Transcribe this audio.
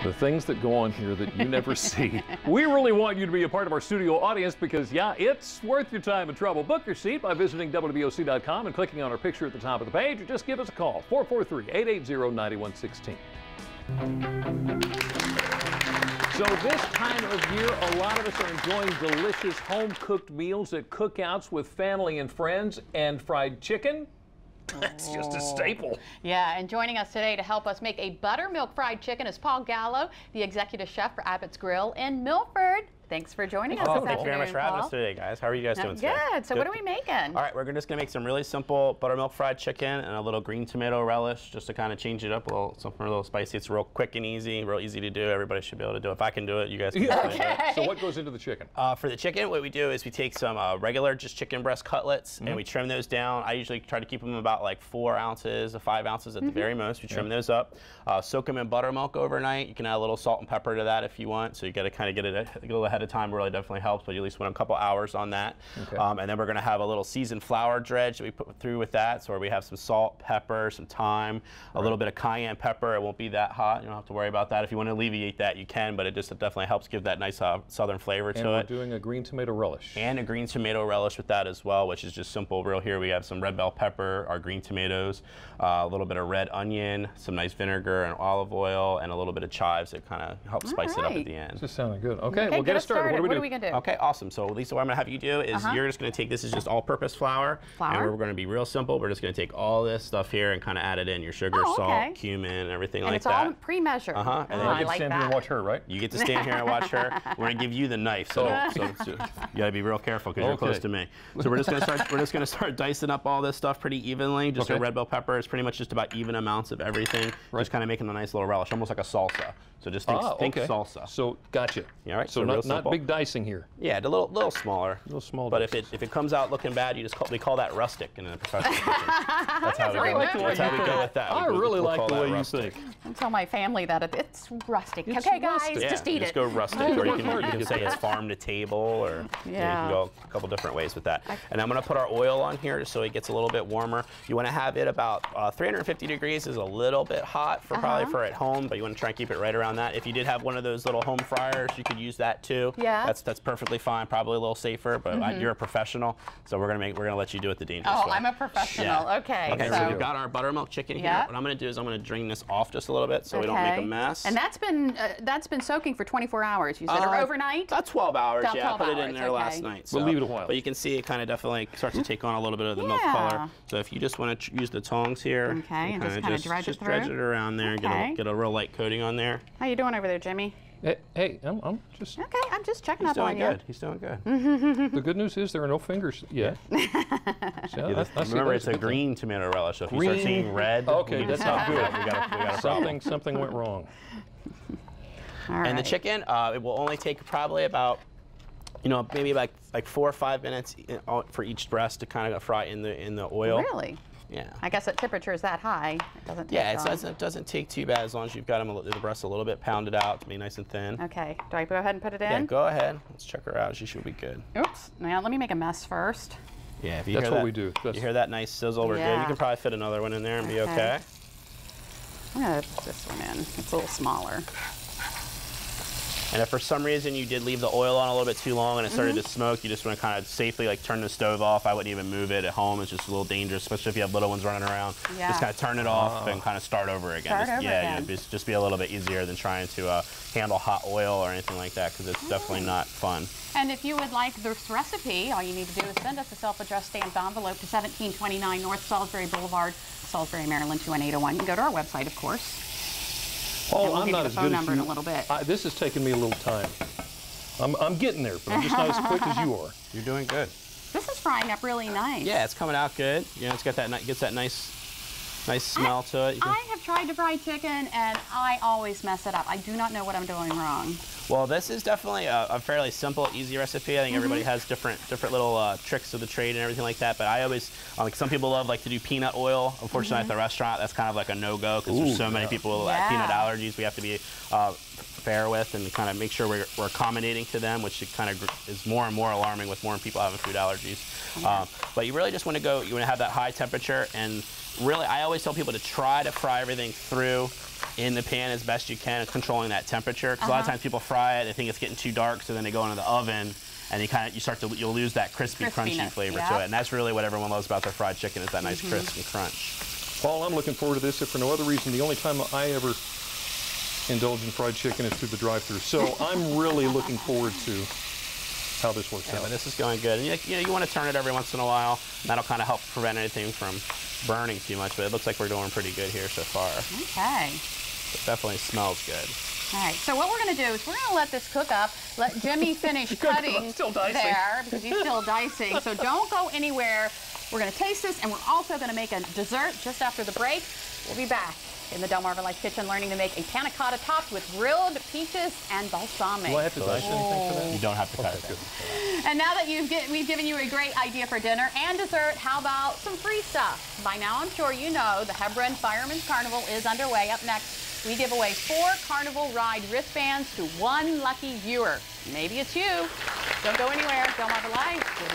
The things that go on here that you never see. We really want you to be a part of our studio audience because, yeah, it's worth your time and trouble. Book your seat by visiting WBOC.com and clicking on our picture at the top of the page, or just give us a call, 443-880-9116. So this time of year, a lot of us are enjoying delicious home-cooked meals at cookouts with family and friends, and fried chicken. That's just a staple. Yeah, and joining us today to help us make a buttermilk fried chicken is Paul Gallo, the executive chef for Abbott's Grill in Milford. Thanks for joining us this afternoon, Thank you very much for having us today, guys. How are you guys doing today? Good. So what are we making? All right, we're just going to make some really simple buttermilk fried chicken and a little green tomato relish just to kind of change it up a little, something a little spicy. It's real quick and easy, real easy to do. Everybody should be able to do it. If I can do it, you guys can do it. So what goes into the chicken? For the chicken, what we do is we take some regular just chicken breast cutlets and we trim those down. I usually try to keep them about like 4 ounces to 5 ounces at the very most. We trim those up, soak them in buttermilk overnight. You can add a little salt and pepper to that if you want. So you got to kind of get it a little ahead of time. Really definitely helps, but you at least want a couple hours on that. And then we're going to have a little seasoned flour dredge that we put through with that. So we have some salt, pepper, some thyme, a little bit of cayenne pepper. It won't be that hot. You don't have to worry about that. If you want to alleviate that, you can, but it just definitely helps give that nice southern flavor to it. And we're doing a green tomato relish. And a green tomato relish with that as well, which is just simple. Real here we have some red bell pepper, our green tomatoes, a little bit of red onion, some nice vinegar and olive oil, and a little bit of chives that kind of help spice it up at the end. This is sounding good. Okay, we'll get us started. What are we going to do? Okay, awesome. So Lisa, what I'm going to have you do is you're just going to take, this is just all-purpose flour, and we're going to be real simple. We're just going to take all this stuff here and kind of add it in, your sugar, salt, cumin, and everything like that. And it's all pre-measured. And then I get to stand here and watch her, right? You get to stand here and watch her. We're going to give you the knife, so you got to be real careful because you're close to me. So we're just going to start dicing up all this stuff pretty evenly. Just a red bell pepper. It's pretty much just about even amounts of everything. Just kind of making a nice little relish, almost like a salsa. So just think salsa. So gotcha. Yeah, all right. So not big dicing here. Yeah, a little smaller. A little small. But if it comes out looking bad, we call that rustic in a professional kitchen. That's how we go with that. I really like the way you think. I tell my family that it's rustic. Okay, guys, just eat it. Just go rustic, or you can say it's farm to table, or you can go a couple different ways with that. And I'm going to put our oil on here just so it gets a little bit warmer. You want to have it about 350 degrees is a little bit hot for probably for at home, but you want to try and keep it right around that. If you did have one of those little home fryers, you could use that too. Yeah. That's perfectly fine. Probably a little safer, but you're a professional, so we're gonna let you do it the dangerous way. Oh, I'm a professional. Okay. Okay. So we've got our buttermilk chicken here. What I'm gonna do is I'm gonna drain this off just a little bit so we don't make a mess. And that's been soaking for 24 hours. You said or overnight? About 12 hours. Yeah, I put it in there last night. So we'll leave it a while. But you can see it kind of definitely starts to take on a little bit of the milk color. So if you just want to use the tongs here, and just kind of dredge it through. Dredge it around there and get a real light coating on there. How you doing over there, Jimmy? Hey, I'm just... Okay, I'm just checking up on you. He's doing good. The good news is there are no fingers yet. Remember, it's a green tomato relish, so if you start seeing red, that's not good. We got a problem. Something went wrong. All right. And the chicken, it will only take probably about, maybe like 4 or 5 minutes for each breast to kind of fry in the oil. Really? Yeah. I guess that temperature is that high. It doesn't take long. It doesn't take too bad as long as you've got the breast a little bit pounded out to be nice and thin. Okay. Do I go ahead and put it in? Yeah, go ahead. Let's check her out. She should be good. Oops. Now let me make a mess first. Yeah, if you That's hear what that, we do. You hear that nice sizzle, we're good. You can probably fit another one in there and be okay. I'm going to put this one in. It's a little smaller. And if for some reason you did leave the oil on a little bit too long and it started to smoke, you just want to kind of safely turn the stove off. I wouldn't even move it at home. It's just a little dangerous, especially if you have little ones running around. Yeah. Just kind of turn it off and kind of start over again. Just be a little bit easier than trying to handle hot oil or anything like that, because it's definitely not fun. And if you would like this recipe, all you need to do is send us a self-addressed stamped envelope to 1729 North Salisbury Boulevard, Salisbury, Maryland 21801. You can go to our website, of course. Paul, I'm not as good as you. In a little bit. This is taking me a little time. I'm getting there, but I'm just not as quick as you are. You're doing good. This is frying up really nice. Yeah, it's coming out good. It's got that gets that nice smell to it. I have tried to fry chicken, and I always mess it up. I do not know what I'm doing wrong. Well, this is definitely a fairly simple, easy recipe. I think everybody has different little tricks of the trade and everything like that. But I always, some people like to do peanut oil. Unfortunately, at the restaurant, that's kind of like a no-go because there's so many people with peanut allergies. We have to be fair with and kind of make sure we're accommodating to them, which kind of is more and more alarming with more people having food allergies. But you really just want to have that high temperature, and really I always tell people to try to fry everything through in the pan as best you can, controlling that temperature. Because a lot of times people fry it, they think it's getting too dark, so then they go into the oven, and you'll lose that crispy, crunchy flavor to it. And that's really what everyone loves about their fried chicken, is that nice crisp and crunch. Paul, I'm looking forward to this. If for no other reason, the only time I ever indulge in fried chicken is through the drive-thru. So I'm really looking forward to how this works out. But this is going good. And you want to turn it every once in a while, and that'll kind of help prevent anything from burning too much. But it looks like we're doing pretty good here so far. Okay. It definitely smells good. All right, so what we're going to do is we're going to let this cook up, let Jimmy finish cutting there, because he's still dicing. So don't go anywhere. We're going to taste this, and we're also going to make a dessert just after the break. We'll be back in the Delmarva Life Kitchen learning to make a panna cotta topped with grilled peaches and balsamic. Do I have to dice anything for that? You don't have to cut it. Good. And now that we've given you a great idea for dinner and dessert, how about some free stuff? By now, I'm sure you know the Hebron Fireman's Carnival is underway. Up next, we give away 4 Carnival Ride wristbands to 1 lucky viewer. Maybe it's you. Don't go anywhere. Delmarva Life.